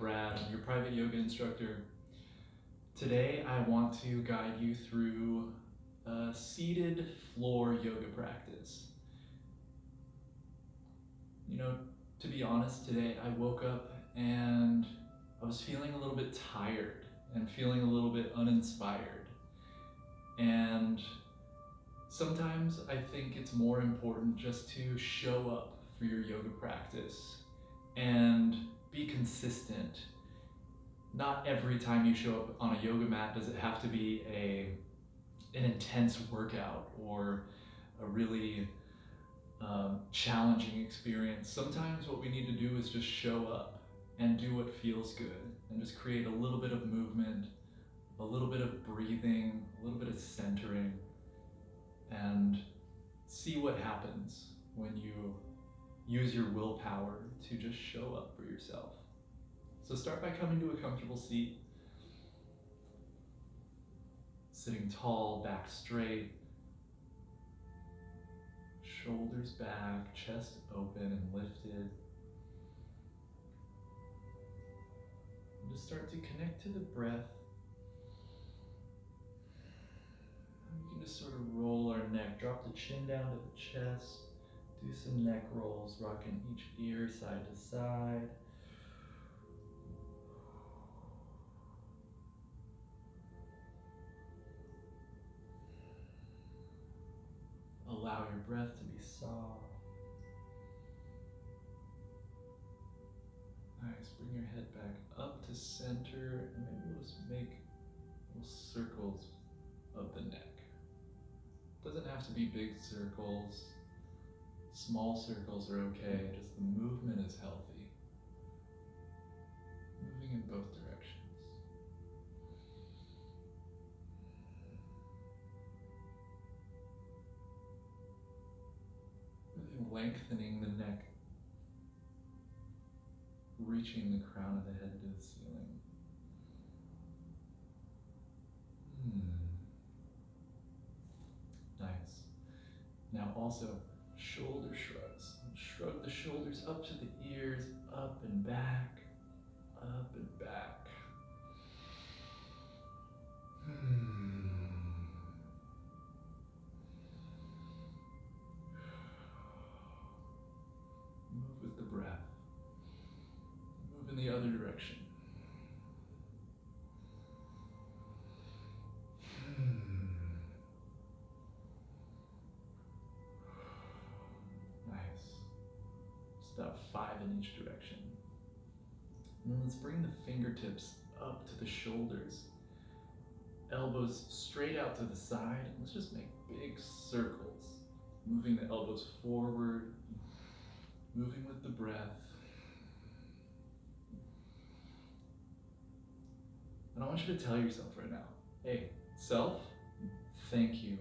Brad, I'm your private yoga instructor. Today I want to guide you through a seated floor yoga practice. You know, to be honest, today I woke up and I was feeling a little bit tired and feeling a little bit uninspired. And sometimes I think it's more important just to show up for your yoga practice and be consistent. Not every time you show up on a yoga mat does it have to be an intense workout or a really challenging experience. Sometimes what we need to do is just show up and do what feels good and just create a little bit of movement, a little bit of breathing, a little bit of centering, and see what happens when you use your willpower to just show up for yourself. So start by coming to a comfortable seat, sitting tall, back straight, shoulders back, chest open and lifted. And just start to connect to the breath. We can just sort of roll our neck, drop the chin down to the chest, do some neck rolls, rocking each ear side to side. Allow your breath to be soft. Nice, bring your head back up to center, and maybe we'll just make little circles of the neck. Doesn't have to be big circles. Small circles are okay, just the movement is healthy. Moving in both directions. Really lengthening the neck, reaching the crown of the head to the ceiling. Nice. Now also, shoulder shrugs. Shrug the shoulders up to the ears, up and back, up and back. Move with the breath. Move in the other direction. About 5 in each direction. And then let's bring the fingertips up to the shoulders. Elbows straight out to the side. Let's just make big circles. Moving the elbows forward, moving with the breath. And I want you to tell yourself right now, hey, self, thank you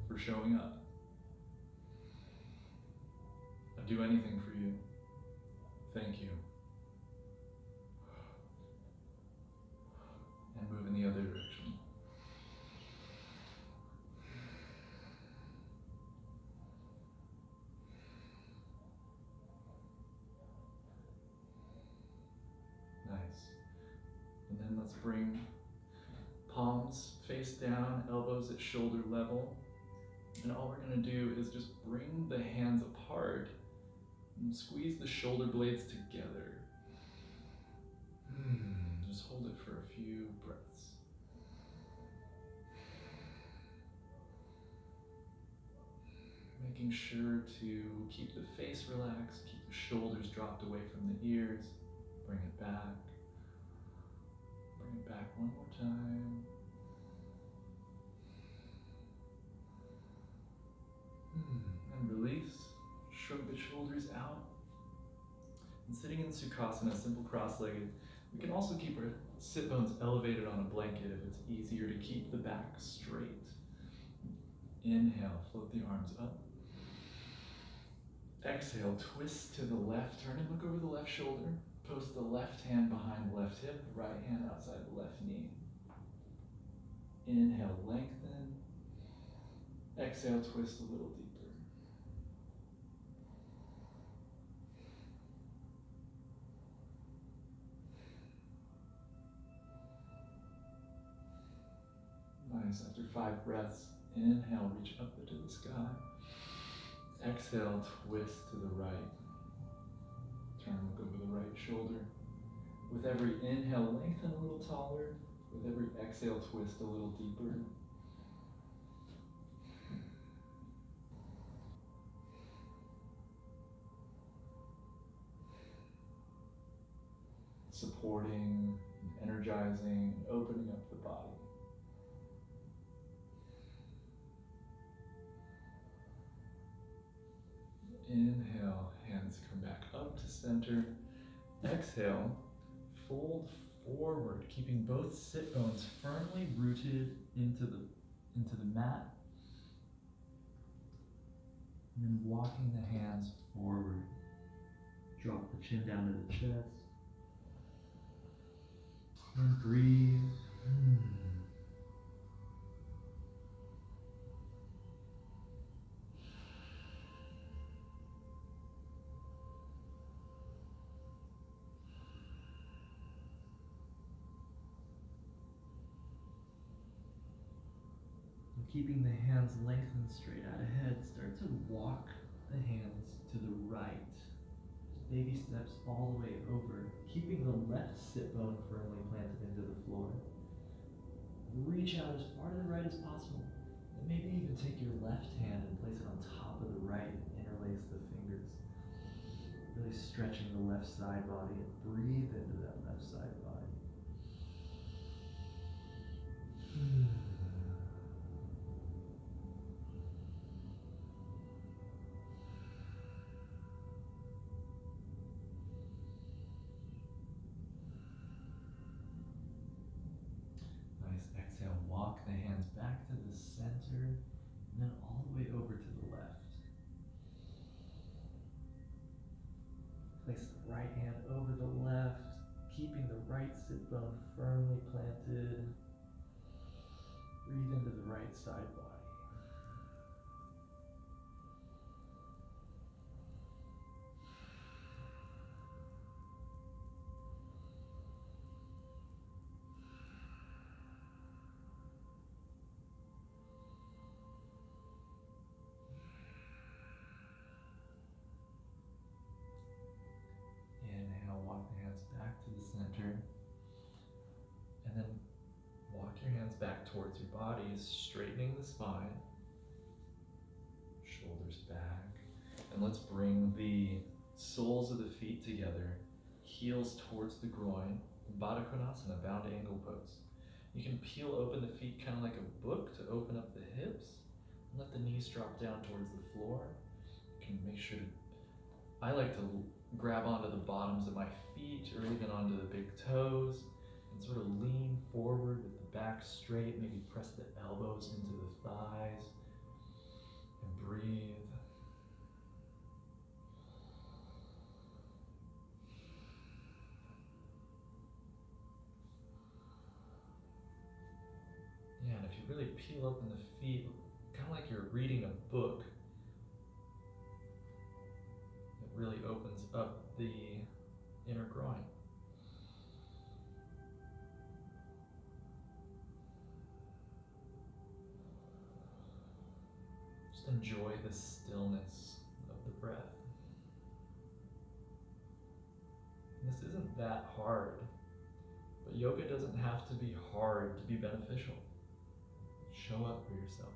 for showing up. I'd do anything for you. Thank you. And move in the other direction. Nice. And then let's bring palms face down, elbows at shoulder level. And all we're going to do is just bring the hands apart and squeeze the shoulder blades together. Just hold it for a few breaths. Making sure to keep the face relaxed, keep the shoulders dropped away from the ears. Bring it back. Bring it back one more time. And release. Shrug the shoulders out. And sitting in Sukhasana, simple cross-legged, we can also keep our sit bones elevated on a blanket if it's easier to keep the back straight. Inhale, float the arms up. Exhale, twist to the left, turn and look over the left shoulder. Post the left hand behind the left hip, right hand outside the left knee. Inhale, lengthen. Exhale, twist a little deeper. Nice. After 5 breaths, inhale, reach up into the sky. Exhale, twist to the right. Turn, look over the right shoulder. With every inhale, lengthen a little taller. With every exhale, twist a little deeper. Supporting, energizing, and opening up the body. Inhale, hands come back up to center. Exhale, fold forward, keeping both sit bones firmly rooted into the mat. And then walking the hands forward. Drop the chin down to the chest. And breathe. Keeping the hands lengthened straight out ahead, start to walk the hands to the right. Just baby steps all the way over, keeping the left sit bone firmly planted into the floor. Reach out as far to the right as possible, and maybe even take your left hand and place it on top of the right and interlace the fingers. Really stretching the left side body and breathe into that left side body. Exhale, walk the hands back to the center, and then all the way over to the left. Place the right hand over the left, keeping the right sit bone firmly planted. Breathe into the right side body. Walk the hands back to the center, and then walk your hands back towards your bodies, straightening the spine, shoulders back, and let's bring the soles of the feet together, heels towards the groin, Baddha Konasana, bound angle pose. You can peel open the feet kind of like a book to open up the hips, and let the knees drop down towards the floor. You can make sure I like to grab onto the bottoms of my feet or even onto the big toes and sort of lean forward with the back straight, maybe press the elbows into the thighs and breathe. Yeah, and if you really peel open the feet, kind of like you're reading a book, it really opens up the inner groin. Just enjoy the stillness of the breath. And this isn't that hard, but yoga doesn't have to be hard to be beneficial. Show up for yourself.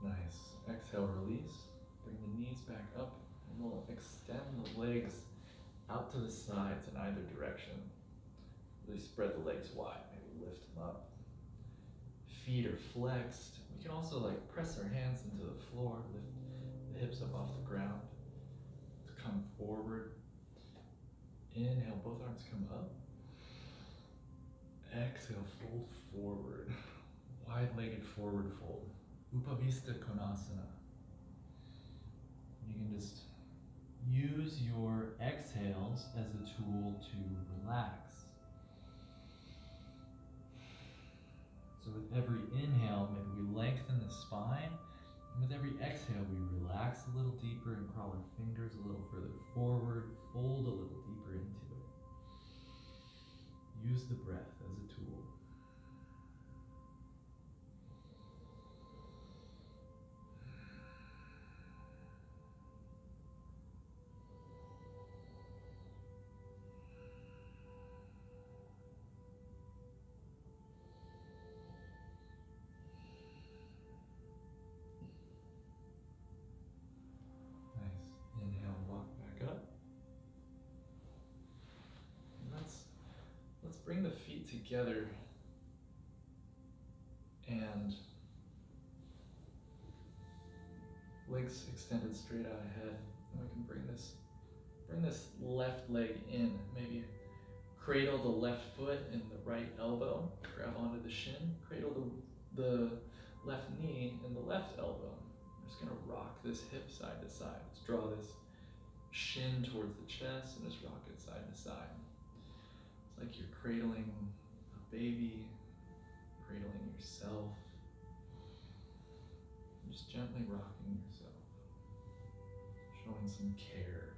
Nice. Exhale, release. Bring the knees back up, and we'll extend the legs out to the sides in either direction. Really spread the legs wide, maybe lift them up. Feet are flexed. We can also press our hands into the floor, lift the hips up off the ground. To come forward. Inhale, both arms come up. Exhale, fold forward. Wide-legged forward fold. Upavista Konasana. You can just use your exhales as a tool to relax. So with every inhale, maybe we lengthen the spine, And with every exhale, we relax a little deeper and crawl our fingers a little further forward, fold a little deeper into it. Use the breath as a tool. Nice. Inhale, walk back up. And let's bring the feet together and legs extended straight out ahead. And we can bring this left leg in. Maybe cradle the left foot in the right elbow. Grab onto the shin. Cradle the left knee in the left elbow. We're just gonna rock this hip side to side. Let's draw this shin towards the chest and just rock it side to side. It's like you're cradling a baby, cradling yourself. Just gently rocking yourself, showing some care.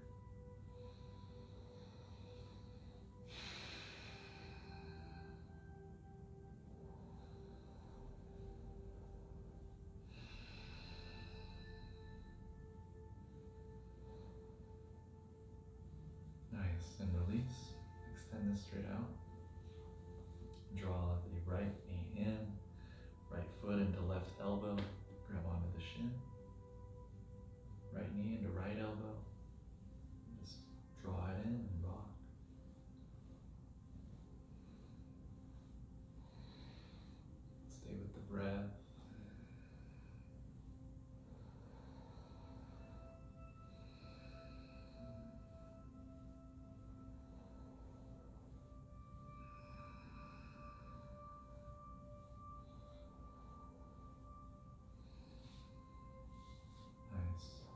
Nice, and release. Extend this straight out. Draw the right knee in, right foot into left elbow. Grab onto the shin. Right knee into right elbow. Just draw it in and rock. Stay with the breath.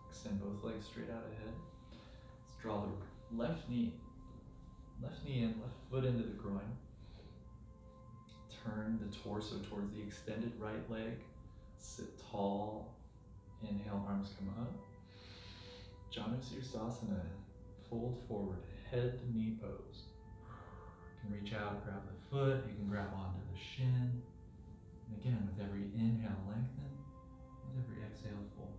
Extend both legs straight out ahead. Let's draw the left knee in, left foot into the groin. Turn the torso towards the extended right leg. Sit tall. Inhale, arms come up. Janusirsasana, fold forward, head to knee pose. You can reach out, grab the foot. You can grab onto the shin. And again, with every inhale, lengthen. With every exhale, fold.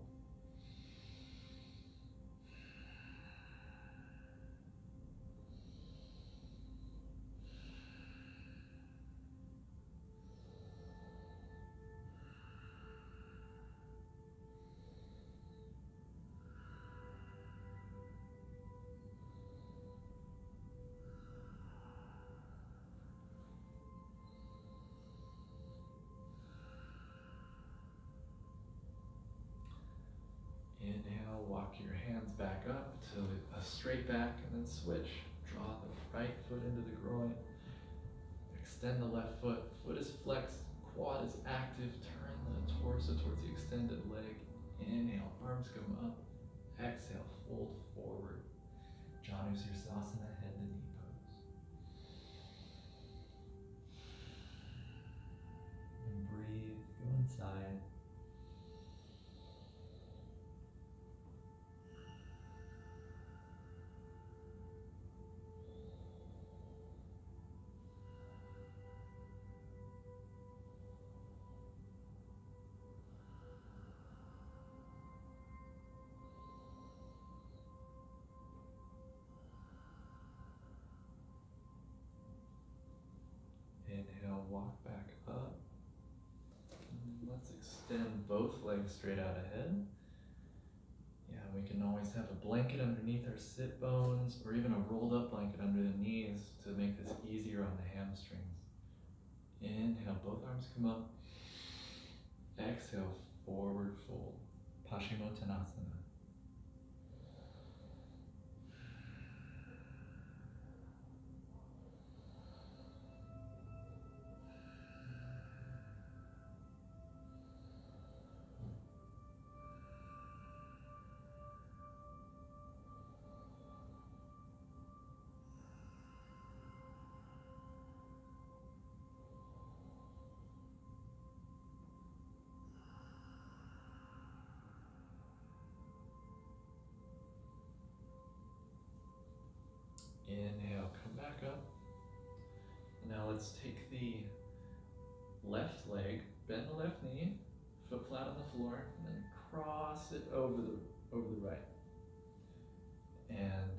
Inhale, walk your hands back up to a straight back and then switch. Draw the right foot into the groin. Extend the left foot. Foot is flexed, quad is active. Turn the torso towards the extended leg. Inhale, arms come up. Exhale, fold forward. Janusirsasana, head to knee pose. And breathe, go inside. Inhale, walk back up. And let's extend both legs straight out ahead. Yeah, we can always have a blanket underneath our sit bones or even a rolled up blanket under the knees to make this easier on the hamstrings. Inhale, both arms come up. Exhale, forward fold. Paschimottanasana. Inhale, come back up. Now let's take the left leg, bend the left knee, foot flat on the floor, and then cross it over the right. And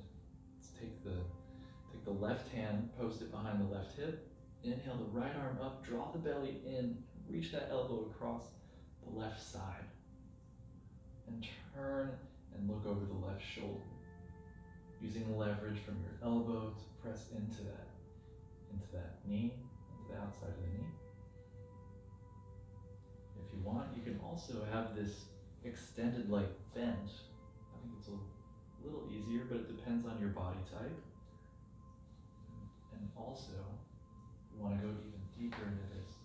let's take the left hand, post it behind the left hip. Inhale the right arm up, draw the belly in, reach that elbow across the left side. And turn and look over the left shoulder. Using leverage from your elbow to press into that knee, into the outside of the knee. If you want, you can also have this extended leg bent. I think it's a little easier, but it depends on your body type. And also, if we want to go even deeper into this,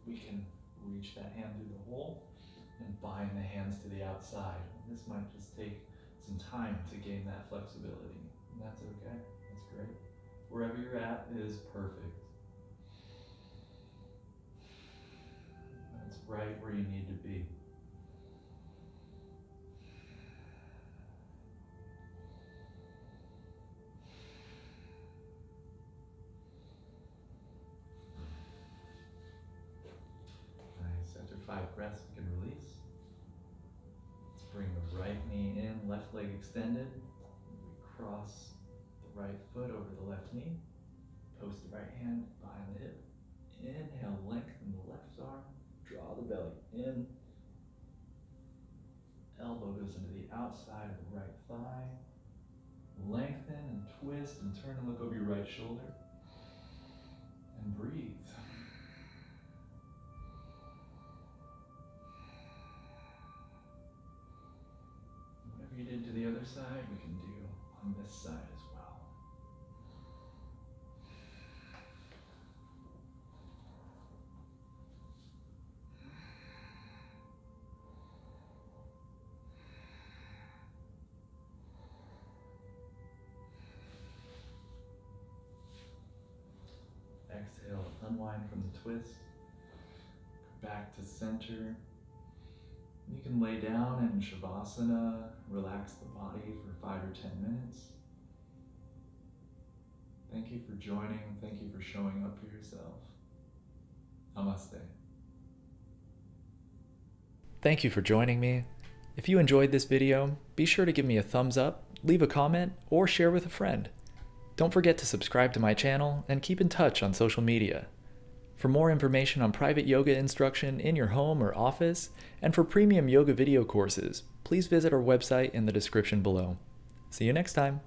we can reach that hand through the hole and bind the hands to the outside. And this might just take some time to gain that flexibility, and that's okay. That's great. Wherever you're at is perfect. That's right where you need to be. Nice. After 5 breaths, we can release. Let's bring the right knee in, left leg extended. We cross the right foot over the left knee. Post the right hand behind the hip. Inhale, lengthen the left arm. Draw the belly in. Elbow goes into the outside of the right thigh. Lengthen and twist and turn and look over your right shoulder. And breathe. Whatever you did to the other side, we can do on this side as well. Exhale, unwind from the twist. Go back to center. You can lay down in Shavasana, relax the body for 5 or 10 minutes. Thank you for joining. Thank you for showing up for yourself. Namaste. Thank you for joining me. If you enjoyed this video, be sure to give me a thumbs up, leave a comment, or share with a friend. Don't forget to subscribe to my channel and keep in touch on social media. For more information on private yoga instruction in your home or office, and for premium yoga video courses, please visit our website in the description below. See you next time.